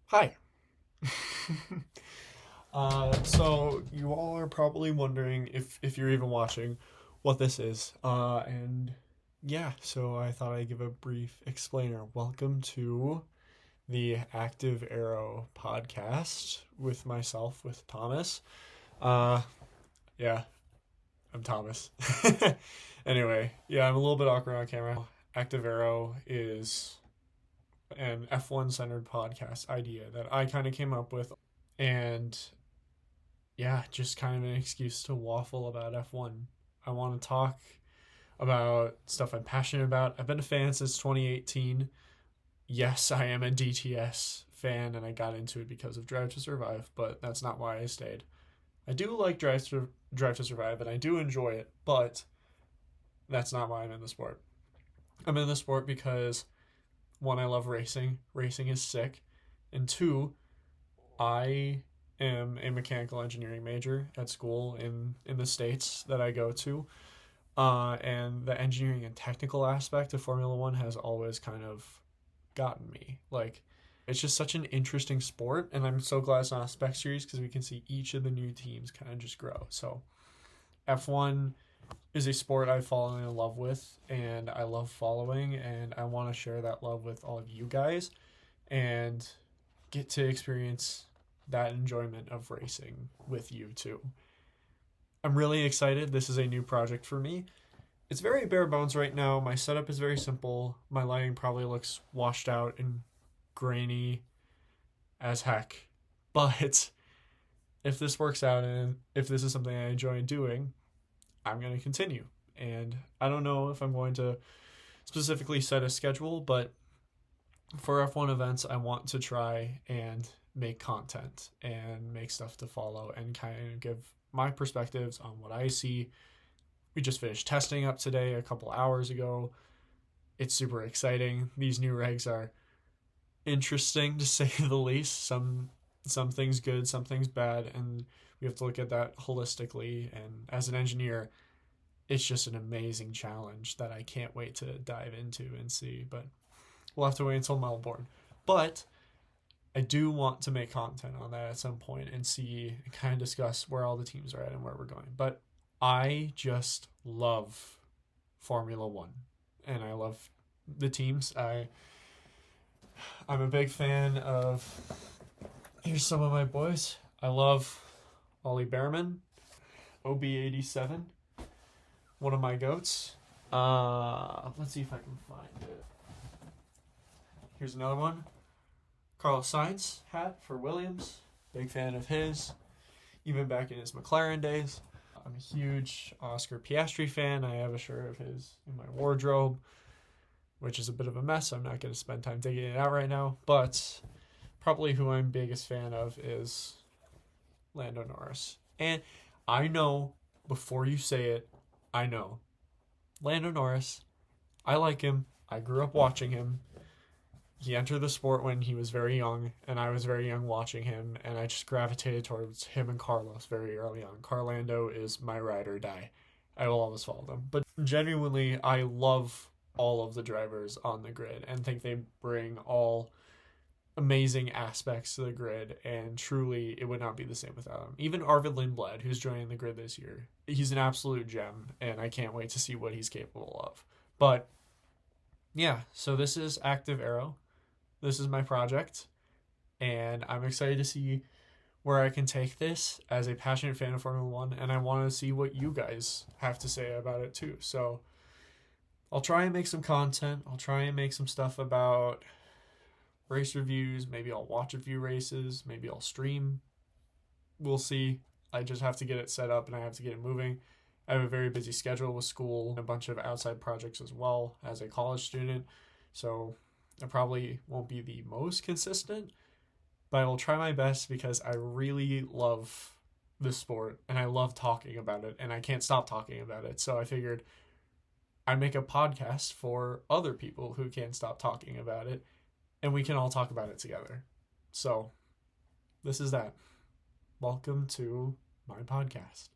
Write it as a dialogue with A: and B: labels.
A: Hi. So you all are probably wondering if you're even watching what this is. And yeah, so I thought I'd give a brief explainer. Welcome to the Active Aero Podcast with myself, with Thomas. Uh, yeah, I'm Thomas. Anyway, yeah, I'm a little bit awkward on camera. Active Aero is an F1 centered podcast idea that I kind of came up with. And yeah, just kind of an excuse to waffle about F1. I want to talk about stuff I'm passionate about. I've been a fan since 2018. Yes, I am a DTS fan, and I got into it because of Drive to Survive, but that's not why I stayed. I do like Drive to Survive, and I do enjoy it, but that's not why I'm in the sport. I'm in the sport because, one, I love racing. Racing is sick. And two, I am a mechanical engineering major at school in the States that I go to. And the engineering and technical aspect of Formula One has always kind of gotten me. Like, it's just such an interesting sport, and I'm so glad it's not a spec series because we can see each of the new teams kind of just grow. So F1 is a sport I've fallen in love with, and I love following, and I want to share that love with all of you guys and get to experience that enjoyment of racing with you too. I'm really excited. This is a new project for me. It's very bare bones right now. My setup is very simple. My lighting probably looks washed out and grainy as heck. But if this works out and if this is something I enjoy doing, I'm going to continue. And I don't know if I'm going to specifically set a schedule, but for F1 events, I want to try and make content and make stuff to follow and kind of give my perspectives on what I see. We just finished testing up today a couple hours ago. It's super exciting. These new regs are interesting to say the least. Some things good, some things bad, and we have to look at that holistically. And as an engineer, it's just an amazing challenge that I can't wait to dive into and see. But we'll have to wait until Melbourne. But I do want to make content on that at some point and see and kind of discuss where all the teams are at and where we're going. But I just love Formula One, and I love the teams. I'm a big fan of. Here's some of my boys. I love Ollie Behrman, OB87, one of my goats. Let's see if I can find it. Here's another one. Carlos Sainz hat for Williams. Big fan of his, even back in his McLaren days. I'm a huge Oscar Piastri fan. I have a shirt of his in my wardrobe, which is a bit of a mess. I'm not going to spend time digging it out right now. But probably who I'm biggest fan of is Lando Norris. And I know, before you say it, I know. Lando Norris, I like him. I grew up watching him. He entered the sport when he was very young, and I was very young watching him, and I just gravitated towards him and Carlos very early on. Carlando is my ride or die. I will always follow them. But genuinely, I love all of the drivers on the grid and think they bring all amazing aspects to the grid, and truly, it would not be the same without them. Even Arvid Lindblad, who's joining the grid this year, he's an absolute gem, and I can't wait to see what he's capable of. But yeah, so this is Active Aero. This is my project, and I'm excited to see where I can take this as a passionate fan of Formula One, and I want to see what you guys have to say about it too. So I'll try and make some content. I'll try and make some stuff about race reviews. Maybe I'll watch a few races. Maybe I'll stream. We'll see. I just have to get it set up, and I have to get it moving. I have a very busy schedule with school and a bunch of outside projects as well as a college student. So I probably won't be the most consistent, but I will try my best because I really love this sport and I love talking about it and I can't stop talking about it. So I figured I'd make a podcast for other people who can't stop talking about it and we can all talk about it together. So this is that. Welcome to my podcast.